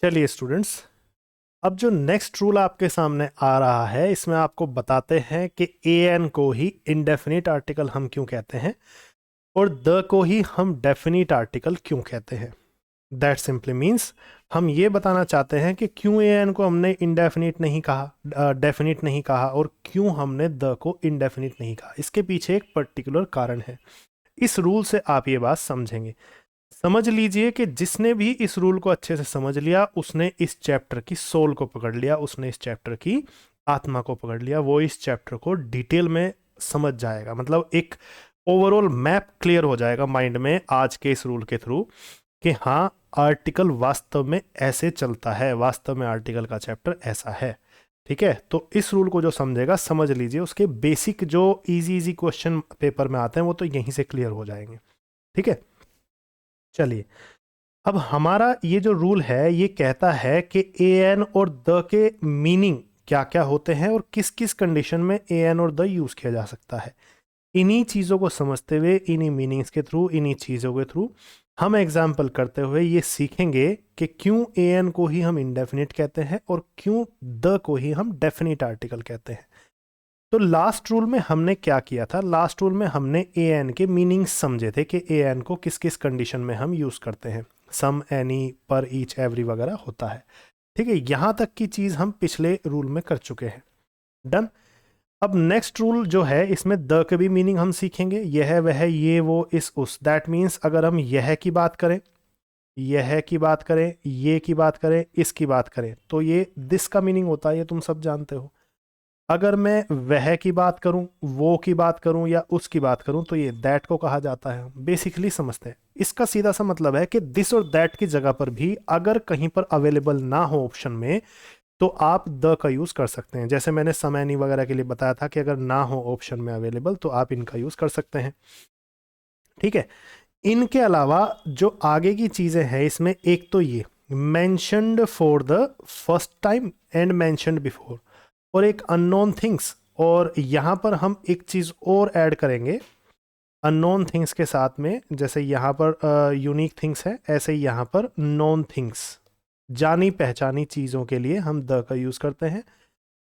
चलिए स्टूडेंट्स, अब जो नेक्स्ट रूल आपके सामने आ रहा है इसमें आपको बताते हैं कि ए एन को ही इंडेफिनिट आर्टिकल हम क्यों कहते हैं और द को ही हम डेफिनिट आर्टिकल क्यों कहते हैं। दैट सिंपली मीन्स हम ये बताना चाहते हैं कि क्यों ए एन को हमने इंडेफिनिट नहीं कहा, डेफिनिट नहीं कहा, और क्यों हमने द को इंडेफिनिट नहीं कहा। इसके पीछे एक पर्टिकुलर कारण है। इस रूल से आप ये बात समझेंगे। समझ लीजिए कि जिसने भी इस रूल को अच्छे से समझ लिया उसने इस चैप्टर की सोल को पकड़ लिया, उसने इस चैप्टर की आत्मा को पकड़ लिया, वो इस चैप्टर को डिटेल में समझ जाएगा। मतलब एक ओवरऑल मैप क्लियर हो जाएगा माइंड में आज के इस रूल के थ्रू कि हाँ, आर्टिकल वास्तव में ऐसे चलता है, वास्तव में आर्टिकल का चैप्टर ऐसा है। ठीक है, तो इस रूल को जो समझेगा, समझ लीजिए उसके बेसिक जो इजी इजी क्वेश्चन पेपर में आते हैं वो तो यहीं से क्लियर हो जाएंगे। ठीक है, चलिए अब हमारा ये जो रूल है ये कहता है कि ए एन और द के मीनिंग क्या क्या होते हैं और किस किस कंडीशन में ए एन और द यूज किया जा सकता है। इन्हीं चीज़ों को समझते हुए, इन्हीं मीनिंग्स के थ्रू, इन्हीं चीज़ों के थ्रू हम एग्जाम्पल करते हुए ये सीखेंगे कि क्यों ए एन को ही हम इंडेफिनिट कहते हैं और क्यों द को ही हम डेफिनिट आर्टिकल कहते हैं। तो लास्ट रूल में हमने क्या किया था? लास्ट रूल में हमने ए एन के मीनिंग्स समझे थे कि ए एन को किस किस कंडीशन में हम यूज़ करते हैं। सम, एनी, पर, ईच, एवरी वगैरह होता है। ठीक है, यहां तक की चीज़ हम पिछले रूल में कर चुके हैं। डन। अब नेक्स्ट रूल जो है इसमें द के भी मीनिंग हम सीखेंगे। यह, वह, ये, वो, इस, उस। दैट मीन्स अगर हम यह की बात करें, यह की बात करें, ये की बात करें, इसकी बात करें, तो ये दिस का मीनिंग होता है, ये तुम सब जानते हो। अगर मैं वह की बात करूं, वो की बात करूं या उसकी बात करूं तो ये दैट को कहा जाता है। बेसिकली समझते हैं, इसका सीधा सा मतलब है कि दिस और दैट की जगह पर भी अगर कहीं पर अवेलेबल ना हो ऑप्शन में तो आप द का यूज कर सकते हैं। जैसे मैंने समैनी वगैरह के लिए बताया था कि अगर ना हो ऑप्शन में अवेलेबल तो आप इनका यूज कर सकते हैं। ठीक है, इनके अलावा जो आगे की चीजें हैं इसमें एक तो ये mentioned for the first time and mentioned before, और एक अननोन थिंग्स, और यहां पर हम एक चीज और ऐड करेंगे अननोन थिंग्स के साथ में। जैसे यहां पर यूनिक थिंग्स है, ऐसे ही यहां पर नॉन थिंग्स, जानी पहचानी चीजों के लिए हम द का यूज करते हैं,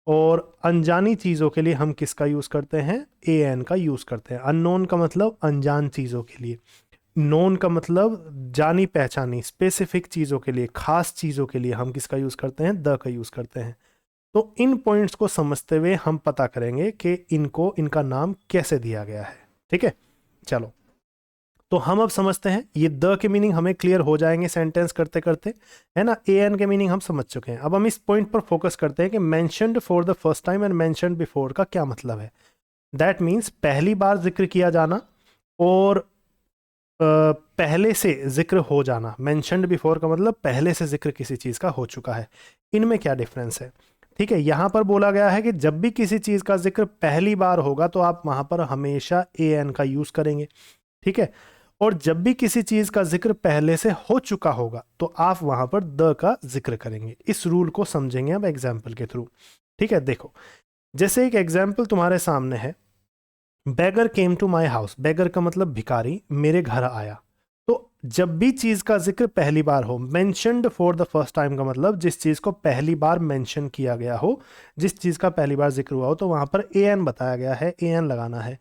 और अनजानी चीजों के लिए हम किसका यूज करते हैं? ए एन का यूज करते हैं। अननोन का मतलब अनजान चीजों के लिए, नोन का मतलब जानी पहचानी स्पेसिफिक चीजों के लिए, खास चीजों के लिए हम किसका यूज करते हैं? द का यूज करते हैं। तो इन पॉइंट्स को समझते हुए हम पता करेंगे कि इनको, इनका नाम कैसे दिया गया है। ठीक है, चलो तो हम अब समझते हैं, ये द के मीनिंग हमें क्लियर हो जाएंगे सेंटेंस करते करते, है ना। ए एन के मीनिंग हम समझ चुके हैं। अब हम इस पॉइंट पर फोकस करते हैं कि mentioned for the first time and mentioned before का क्या मतलब है। दैट मीन्स पहली बार जिक्र किया जाना और पहले से जिक्र हो जाना। मेंशन्ड बिफोर का मतलब पहले से जिक्र किसी चीज का हो चुका है। इनमें क्या डिफरेंस है? ठीक है, यहां पर बोला गया है कि जब भी किसी चीज का जिक्र पहली बार होगा तो आप वहां पर हमेशा ए एन का यूज करेंगे। ठीक है, और जब भी किसी चीज का जिक्र पहले से हो चुका होगा तो आप वहां पर द का जिक्र करेंगे। इस रूल को समझेंगे अब एग्जाम्पल के थ्रू। ठीक है, देखो जैसे एक एग्जाम्पल तुम्हारे सामने है, बेगर केम टू माई हाउस। बेगर का मतलब भिखारी मेरे घर आया। तो जब भी चीज का जिक्र पहली बार हो, mentioned for the first time का मतलब जिस चीज को पहली बार मेंशन किया गया हो, जिस चीज का पहली बार जिक्र हुआ हो, तो वहां पर ए एन बताया गया है, ए एन लगाना है।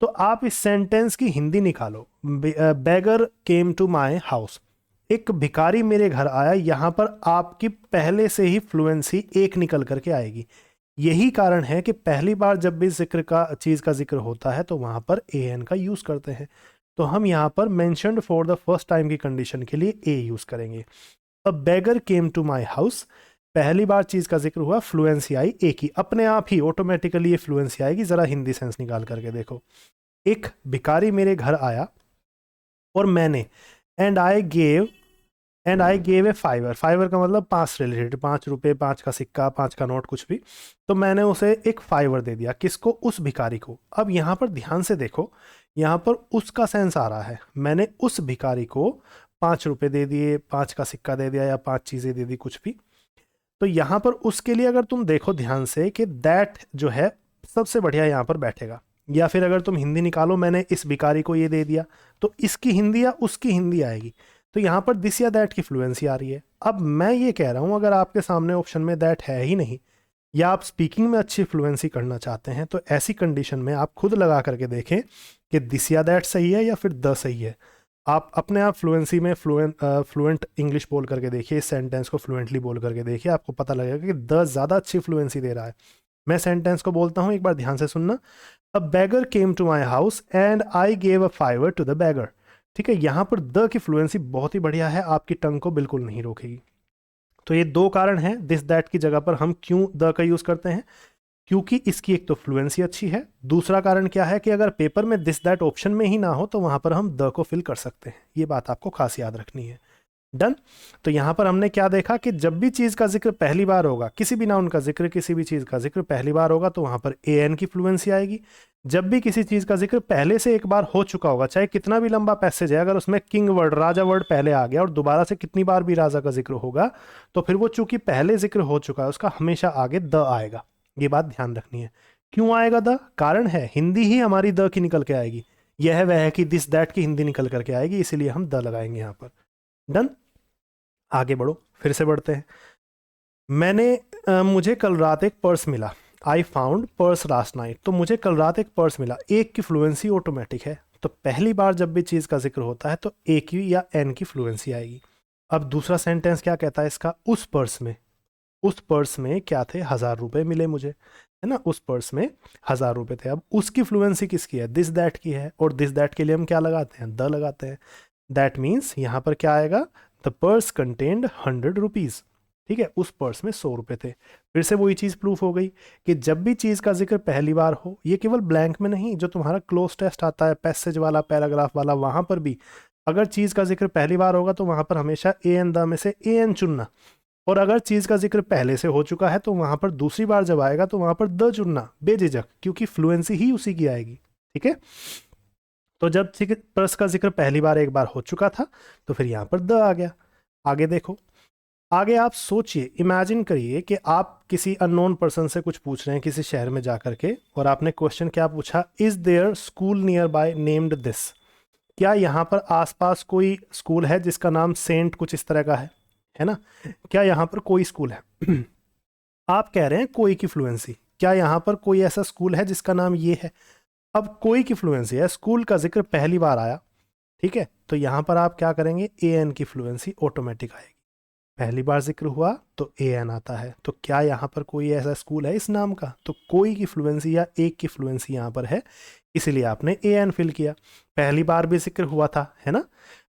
तो आप इस सेंटेंस की हिंदी निकालो, बेगर केम टू माई हाउस, एक भिखारी मेरे घर आया। यहां पर आपकी पहले से ही फ्लुएंसी एक निकल करके आएगी। यही कारण है कि पहली बार जब भी जिक्र का चीज का जिक्र होता है तो वहां पर ए एन का यूज करते हैं। तो हम यहां पर mentioned for the first time की कंडीशन के लिए ए यूज करेंगे। अब बेगर केम टू माई हाउस, पहली बार चीज का जिक्र हुआ, फ्लुएंसी आई ए की, अपने आप ही ऑटोमेटिकली ये फ्लुएंसी आएगी। जरा हिंदी सेंस निकाल करके देखो। एक भिखारी मेरे घर आया और मैंने, and I gave a fiver. Fiver का मतलब 5 से रिलेटेड, 5 रुपए, 5 का सिक्का, 5 का नोट, कुछ भी। तो मैंने उसे एक फाइवर दे दिया। किसको? उस भिखारी को। अब यहाँ पर ध्यान से देखो, यहाँ पर उसका सेंस आ रहा है। मैंने उस भिखारी को 5 रुपए दे दिए, 5 का सिक्का दे दिया या 5 चीजें दे दी, कुछ भी। तो यहाँ पर उसके लिए अगर तुम देखो ध्यान से कि दैट जो है सबसे बढ़िया यहाँ पर बैठेगा। या फिर अगर तुम हिंदी निकालो, मैंने इस भिखारी को ये दे दिया, तो इसकी हिंदी या उसकी हिंदी आएगी। तो यहाँ पर दिस या दैट की फ्लुएंसी आ रही है। अब मैं ये कह रहा हूँ, अगर आपके सामने ऑप्शन में दैट है ही नहीं, या आप स्पीकिंग में अच्छी फ्लुएंसी करना चाहते हैं, तो ऐसी कंडीशन में आप खुद लगा करके देखें कि दिस या दैट सही है या फिर द सही है। आप अपने आप फ्लुएंसी में फ्लुएंट इंग्लिश बोल करके देखिए, इस सेंटेंस को फ्लुएंटली बोल करके देखिए, आपको पता लगेगा कि द ज़्यादा अच्छी फ्लुएंसी दे रहा है। मैं सेंटेंस को बोलता हूँ, एक बार ध्यान से सुनना। A beggar came to my house and I gave a fiver to the beggar. ठीक है, यहाँ पर द की फ्लुएंसी बहुत ही बढ़िया है, आपकी टंग को बिल्कुल नहीं रोकेगी। तो ये दो कारण हैं दिस दैट की जगह पर हम क्यों द का यूज़ करते हैं, क्योंकि इसकी एक तो फ्लुएंसी अच्छी है, दूसरा कारण क्या है कि अगर पेपर में दिस दैट ऑप्शन में ही ना हो तो वहां पर हम द को फिल कर सकते हैं। ये बात आपको खास याद रखनी है। डन। तो यहां पर हमने क्या देखा कि जब भी चीज का जिक्र पहली बार होगा, किसी भी नाउन का जिक्र, किसी भी चीज का जिक्र पहली बार होगा, तो वहां पर ए एन की फ्लुएंसी आएगी। जब भी किसी चीज का जिक्र पहले से एक बार हो चुका होगा, चाहे कितना भी लंबा पैसेज है, अगर उसमें किंग वर्ड, राजा वर्ड पहले आ गया और दोबारा से कितनी बार भी राजा का जिक्र होगा, तो फिर वो चूंकि पहले जिक्र हो चुका है, उसका हमेशा आगे द आएगा। ये बात ध्यान रखनी है। क्यों आएगा द? कारण है, हिंदी ही हमारी द की निकल के आएगी। यह है वह है कि दिस दैट की हिंदी निकल करके आएगी, इसीलिए हम द लगाएंगे यहाँ पर। डन। आगे बढ़ो, फिर से बढ़ते हैं। मुझे कल रात एक पर्स मिला। I found purse last night. तो मुझे कल रात एक पर्स मिला, एक की फ्लुएंसी ऑटोमेटिक है, तो पहली बार जब भी चीज़ का जिक्र होता है तो ए की या एन की फ्लुएंसी आएगी। अब दूसरा सेंटेंस क्या कहता है इसका, उस पर्स में क्या थे, 1000 रुपये मिले मुझे, है ना, उस पर्स में 1000 रुपये थे। अब उसकी फ्लुएंसी किसकी है, दिस दैट की है, और दिस दैट के लिए हम क्या लगाते हैं, द लगाते हैं। दैट मीन्स यहाँ पर क्या आएगा, द पर्स कंटेन्ड 100 रुपीज़। ठीक है, उस पर्स में 100 रुपये थे। फिर से वही चीज़ प्रूफ हो गई कि जब भी चीज़ का जिक्र पहली बार हो, ये केवल ब्लैंक में नहीं, जो तुम्हारा क्लोज टेस्ट आता है पैसेज वाला, पैराग्राफ वाला, वहाँ पर भी अगर चीज़ का जिक्र पहली बार होगा तो वहाँ पर हमेशा ए एन द में से ए एन चुनना, और अगर चीज़ का जिक्र पहले से हो चुका है तो वहाँ पर दूसरी बार जब आएगा तो वहाँ पर द चुनना बेझिझक, क्योंकि फ्लुएंसी ही उसी की आएगी। ठीक है, तो जब पर्स का जिक्र पहली बार एक बार हो चुका था तो फिर यहाँ पर द आ गया। आगे देखो, आगे आप सोचिए, इमेजिन करिए कि आप किसी अननोन पर्सन से कुछ पूछ रहे हैं किसी शहर में जा करके, और आपने क्वेश्चन क्या पूछा, is there school nearby named this. क्या यहाँ पर आसपास कोई स्कूल है जिसका नाम सेंट कुछ इस तरह का है ना, क्या यहाँ पर कोई स्कूल है? आप कह रहे हैं कोई की फ्लुएंसी, क्या यहाँ पर कोई ऐसा स्कूल है जिसका नाम ये है? अब कोई की फ्लुएंसी है, स्कूल का जिक्र पहली बार आया, ठीक है, तो यहाँ पर आप क्या करेंगे, ए एन की फ्लुएंसी ऑटोमेटिक आएगी। पहली बार जिक्र हुआ तो ए एन आता है, तो क्या यहाँ पर कोई ऐसा स्कूल है इस नाम का, तो कोई की फ्लुएंसी या एक की फ्लुएंसी यहाँ पर है, इसीलिए आपने ए एन फिल किया। पहली बार भी जिक्र हुआ था, है ना।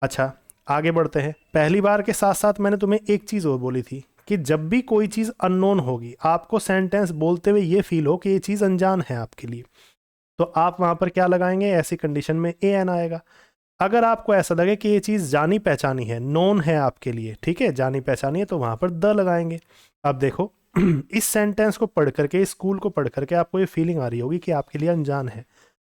अच्छा, आगे बढ़ते हैं। पहली बार के साथ साथ मैंने तुम्हें एक चीज़ और बोली थी कि जब भी कोई चीज़ अननोन होगी, आपको सेंटेंस बोलते हुए ये फील हो कि ये चीज़ अनजान है आपके लिए, तो आप वहाँ पर क्या लगाएंगे, ऐसी कंडीशन में ए एन आएगा। अगर आपको ऐसा लगे कि ये चीज़ जानी पहचानी है, नोन है आपके लिए, ठीक है, जानी पहचानी है, तो वहाँ पर द लगाएंगे। अब देखो इस सेंटेंस को पढ़ करके, इस स्कूल को पढ़ करके आपको ये फीलिंग आ रही होगी कि आपके लिए अनजान है,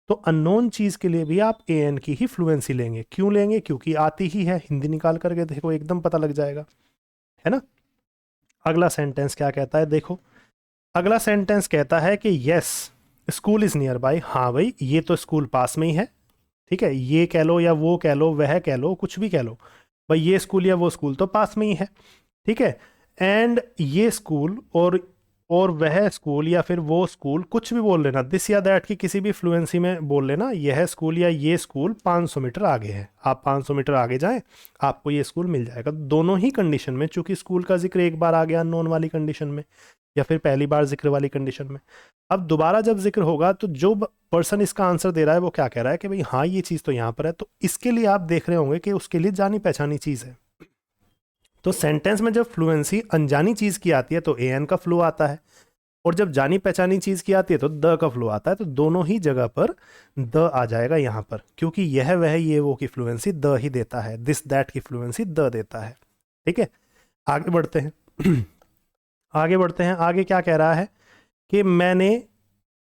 तो अननोन चीज़ के लिए भी आप ए एन की ही फ्लुएंसी लेंगे। क्यों लेंगे, क्योंकि आती ही है, हिंदी निकाल करके देखो एकदम पता लग जाएगा, है ना। अगला सेंटेंस क्या कहता है, देखो अगला सेंटेंस कहता है कि yes school is near by. हाँ भाई, ये तो स्कूल पास में ही है, ठीक है, ये कह लो या वो कह लो, वह कह लो, कुछ भी कह लो, भाई ये स्कूल या वो स्कूल तो पास में ही है, ठीक है। एंड ये स्कूल और वह स्कूल या फिर वो स्कूल, कुछ भी बोल लेना, दिस या दैट की किसी भी फ्लुएंसी में बोल लेना, यह स्कूल या ये स्कूल 500 मीटर आगे है, आप 500 मीटर आगे जाएं आपको ये स्कूल मिल जाएगा। दोनों ही कंडीशन में, चूंकि स्कूल का जिक्र एक बार आ गया नॉन वाली कंडीशन में या फिर पहली बार जिक्र वाली कंडीशन में, अब दोबारा जब जिक्र होगा तो जो पर्सन इसका आंसर दे रहा है वो क्या कह रहा है कि भाई हाँ ये चीज़ तो यहाँ पर है, तो इसके लिए आप देख रहे होंगे कि उसके लिए जानी पहचानी चीज़ है। तो सेंटेंस में जब फ्लुएंसी अनजानी चीज़ की आती है तो ए एन का फ्लो आता है, और जब जानी पहचानी चीज़ की आती है तो द का फ्लो आता है, तो दोनों ही जगह पर द आ जाएगा यहाँ पर, क्योंकि यह वह ये वो की फ्लुएंसी द ही देता है, दिस दैट की फ्लुएंसी द देता है। ठीक है, आगे बढ़ते हैं आगे बढ़ते हैं। आगे क्या कह रहा है कि मैंने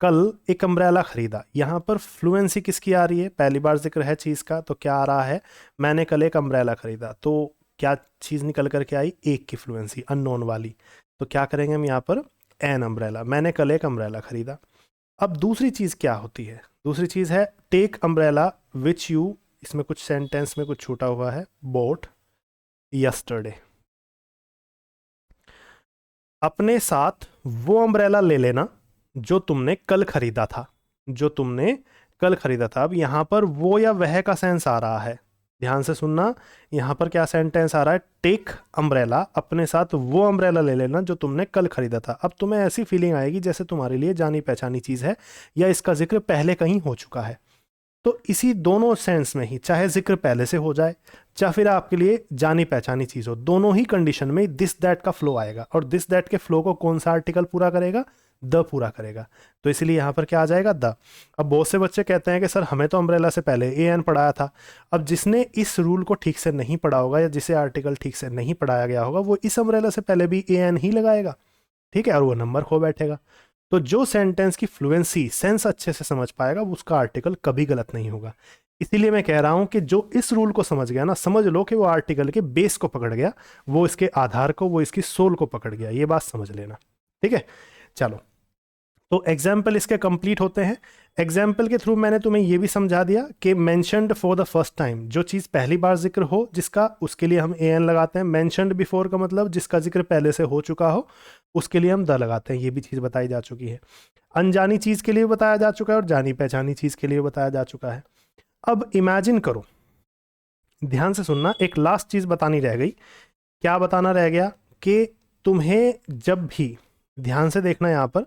कल एक अम्ब्रेला खरीदा। यहाँ पर फ्लुएंसी किसकी आ रही है, पहली बार जिक्र है चीज़ का, तो क्या आ रहा है, मैंने कल एक अम्ब्रेला खरीदा, तो क्या चीज़ निकल करके आई, एक की फ्लुएंसी अननोन वाली, तो क्या करेंगे हम यहाँ पर, एन अम्ब्रेला, मैंने कल एक अम्ब्रेला खरीदा। अब दूसरी चीज़ क्या होती है, दूसरी चीज़ है टेक अम्ब्रेला विच यू, इसमें कुछ सेंटेंस में कुछ छूटा हुआ है, बोट, यस्टरडे। अपने साथ वो अम्ब्रेला ले लेना जो तुमने कल खरीदा था, जो तुमने कल खरीदा था। अब यहां पर वो या वह का सेंस आ रहा है, ध्यान से सुनना। यहां पर क्या सेंटेंस आ रहा है? टेक अम्ब्रेला, अपने साथ वो अम्ब्रेला ले लेना जो तुमने कल खरीदा था। अब तुम्हें ऐसी फीलिंग आएगी जैसे तुम्हारे लिए जानी पहचानी चीज है या इसका जिक्र पहले कहीं हो चुका है। तो इसी दोनों सेंस में ही, चाहे जिक्र पहले से हो जाए या फिर आपके लिए जानी पहचानी चीज हो, दोनों ही कंडीशन में दिस दैट का फ्लो आएगा। और दिस दैट के फ्लो को कौन सा आर्टिकल पूरा करेगा? द पूरा करेगा। तो इसलिए यहां पर क्या आ जाएगा? द। अब बहुत से बच्चे कहते हैं कि सर हमें तो अम्ब्रेला से पहले ए एन पढ़ाया था। अब जिसने इस रूल को ठीक से नहीं पढ़ा होगा या जिसे आर्टिकल ठीक से नहीं पढ़ाया गया होगा, वो इस अम्ब्रेला से पहले भी ए एन ही लगाएगा, ठीक है, और वो नंबर खो बैठेगा। तो जो सेंटेंस की फ्लुएंसी, सेंस अच्छे से समझ पाएगा, उसका आर्टिकल कभी गलत नहीं होगा। इसीलिए मैं कह रहा हूं कि जो इस रूल को समझ गया ना, समझ लो कि वो आर्टिकल के बेस को पकड़ गया, वो इसके आधार को, वो इसकी सोल को पकड़ गया। ये बात समझ लेना, ठीक है। चलो, तो एग्जाम्पल इसके कंप्लीट होते हैं। एग्जाम्पल के थ्रू मैंने तुम्हें ये भी समझा दिया कि mentioned for the first time, जो चीज़ पहली बार जिक्र हो जिसका, उसके लिए हम ए एन लगाते हैं। मेंशन्ड बिफोर का मतलब जिसका जिक्र पहले से हो चुका हो, उसके लिए हम द लगाते हैं। ये भी चीज़ बताई जा चुकी है। अनजानी चीज़ के लिए बताया जा चुका है और जानी पहचानी चीज़ के लिए बताया जा चुका है। अब इमेजिन करो, ध्यान से सुनना, एक लास्ट चीज़ बतानी रह गई। क्या बताना रह गया? कि तुम्हें जब भी, ध्यान से देखना यहाँ पर,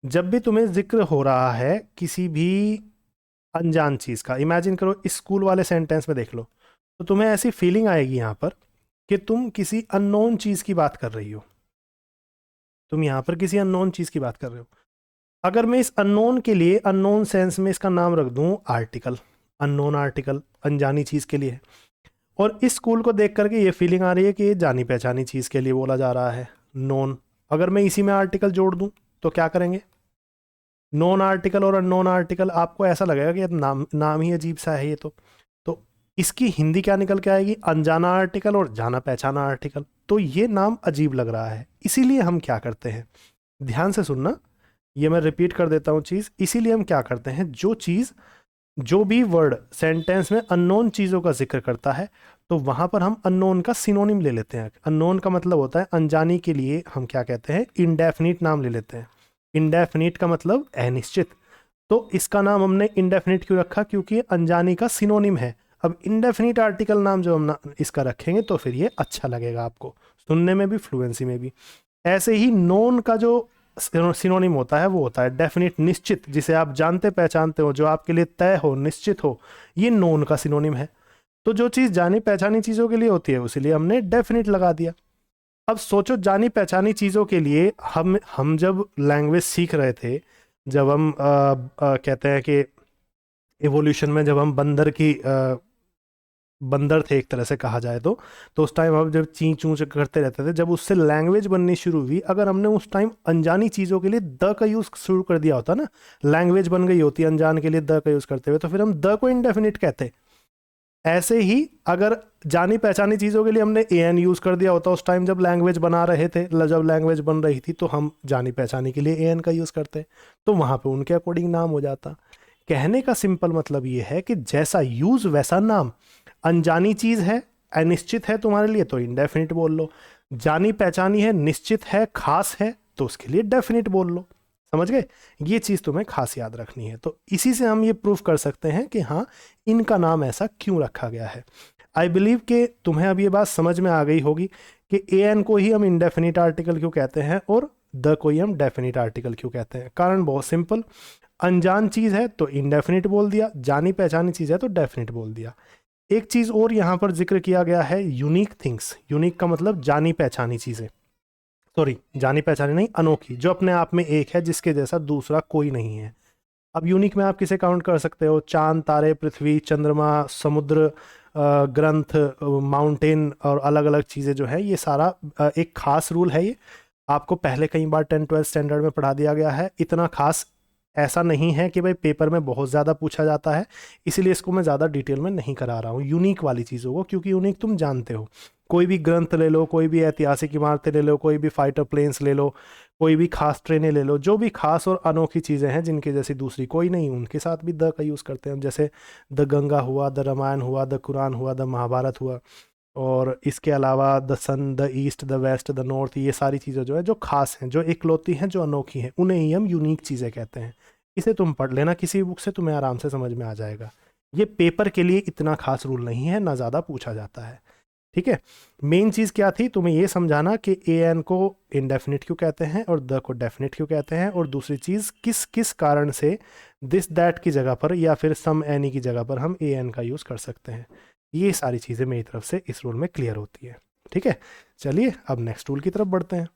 जब भी तुम्हें जिक्र हो रहा है किसी भी अनजान चीज़ का, इमेजिन करो, इस स्कूल वाले सेंटेंस में देख लो, तो तुम्हें ऐसी फीलिंग आएगी यहाँ पर कि तुम किसी अननोन चीज़ की बात कर रही हो। तुम यहाँ पर किसी अननोन चीज़ की बात कर रहे हो। अगर मैं इस अननोन के लिए, अननोन सेंस में इसका नाम रख दूँ आर्टिकल, अननोन आर्टिकल अनजानी चीज़ के लिए है, और इस स्कूल को देख करके ये फीलिंग आ रही है कि ये जानी पहचानी चीज़ के लिए बोला जा रहा है, नोन। अगर मैं इसी में आर्टिकल जोड़ दूँ तो क्या करेंगे? नॉन आर्टिकल और अननोन आर्टिकल, आपको ऐसा लगेगा कि नाम नाम ही अजीब सा है ये। तो इसकी हिंदी क्या निकल के आएगी? अनजाना आर्टिकल और जाना पहचाना आर्टिकल। तो ये नाम अजीब लग रहा है, इसीलिए हम क्या करते हैं, ध्यान से सुनना, ये मैं रिपीट कर देता हूँ चीज़। इसीलिए हम क्या करते हैं, जो चीज़, जो भी वर्ड सेंटेंस में अननोन चीज़ों का जिक्र करता है, तो वहाँ पर हम अननोन का सिनोनिम ले लेते हैं। अननोन का मतलब होता है अनजानी, के लिए हम क्या कहते हैं? इंडेफिनिट नाम ले लेते हैं। इंडेफिनिट का मतलब अनिश्चित। तो इसका नाम हमने इंडेफिनिट क्यों रखा? क्योंकि ये अनजानी का सिनोनिम है। अब इंडेफिनिट आर्टिकल नाम जो हम इसका रखेंगे तो फिर ये अच्छा लगेगा आपको सुनने में भी, फ्लुएंसी में भी। ऐसे ही नोन का जो सिनोनिम होता है वो होता है डेफिनिट, निश्चित, जिसे आप जानते पहचानते हो, जो आपके लिए तय हो, निश्चित हो, ये नोन का सिनोनिम है। तो जो चीज़ जानी पहचानी चीज़ों के लिए होती है, उसीलिए हमने डेफिनिट लगा दिया। अब सोचो, जानी पहचानी चीज़ों के लिए हम जब लैंग्वेज सीख रहे थे, जब हम कहते हैं कि एवोल्यूशन में जब हम बंदर थे एक तरह से कहा जाए तो उस टाइम हम जब ची चूँ करते रहते थे, जब उससे लैंग्वेज बननी शुरू हुई, अगर हमने उस टाइम अनजानी चीज़ों के लिए द का यूज़ शुरू कर दिया होता ना, लैंग्वेज बन गई होती अनजान के लिए द का यूज़ करते हुए, तो फिर हम द को इनडेफिनिट कहते। ऐसे ही अगर जानी पहचानी चीज़ों के लिए हमने ए एन यूज़ कर दिया होता उस टाइम जब लैंग्वेज बना रहे थे, जब लैंग्वेज बन रही थी, तो हम जानी पहचानी के लिए ए एन का यूज़ करते, तो वहाँ पे उनके अकॉर्डिंग नाम हो जाता। कहने का सिंपल मतलब ये है कि जैसा यूज़ वैसा नाम। अनजानी चीज़ है, अनिश्चित है तुम्हारे लिए, तो इंडेफिनिट बोल लो। जानी पहचानी है, निश्चित है, खास है, तो उसके लिए डेफिनिट बोल लो। समझ गए? ये चीज़ तुम्हें खास याद रखनी है। तो इसी से हम ये प्रूफ कर सकते हैं कि हाँ, इनका नाम ऐसा क्यों रखा गया है। आई बिलीव कि तुम्हें अब ये बात समझ में आ गई होगी कि ए एन को ही हम इंडेफिनिट आर्टिकल क्यों कहते हैं और द को ही हम डेफिनिट आर्टिकल क्यों कहते हैं। कारण बहुत सिंपल, अनजान चीज़ है तो इंडेफिनिट बोल दिया, जानी पहचानी चीज़ है तो डेफिनिट बोल दिया। एक चीज़ और यहाँ पर जिक्र किया गया है, यूनिक थिंग्स। यूनिक का मतलब जानी पहचानी चीज़ें, सॉरी जानी पहचानी नहीं, अनोखी, जो अपने आप में एक है, जिसके जैसा दूसरा कोई नहीं है। अब यूनिक में आप किसे काउंट कर सकते हो? चांद, तारे, पृथ्वी, चंद्रमा, समुद्र, ग्रंथ, माउंटेन और अलग अलग चीज़ें जो है, ये सारा एक खास रूल है। ये आपको पहले कई बार 10-12 स्टैंडर्ड में पढ़ा दिया गया है। इतना खास ऐसा नहीं है कि भाई पेपर में बहुत ज़्यादा पूछा जाता है, इसीलिए इसको मैं ज़्यादा डिटेल में नहीं करा रहा हूँ यूनिक वाली चीज़ों को, क्योंकि यूनिक तुम जानते हो। कोई भी ग्रंथ ले लो, कोई भी ऐतिहासिक इमारतें ले लो, कोई भी फाइटर प्लेन्स ले लो, कोई भी खास ट्रेनें ले लो, जो भी खास और अनोखी चीज़ें हैं जिनकी जैसी दूसरी कोई नहीं, उनके साथ भी द का यूज़ करते हैं हम। जैसे द गंगा हुआ, द रामायण हुआ, द कुरान हुआ, द महाभारत हुआ, और इसके अलावा the sun, the east, the west, the north, ये सारी चीज़ें जो है जो खास हैं, जो इकलौती हैं, जो अनोखी हैं, उन्हें ही हम यूनिक चीज़ें कहते हैं। इसे तुम पढ़ लेना किसी बुक से, तुम्हें आराम से समझ में आ जाएगा। ये पेपर के लिए इतना खास रूल नहीं है, ना ज़्यादा पूछा जाता है। ठीक है, मेन चीज़ क्या थी, तुम्हें ये समझाना कि ए एन को इनडेफिनिट क्यों कहते हैं और द को डेफिनिट क्यों कहते हैं, और दूसरी चीज़ किस किस कारण से दिस दैट की जगह पर या फिर सम एनी की जगह पर हम ए एन का यूज़ कर सकते हैं। ये सारी चीज़ें मेरी तरफ से इस रूल में क्लियर होती है। ठीक है, चलिए अब नेक्स्ट रूल की तरफ बढ़ते हैं।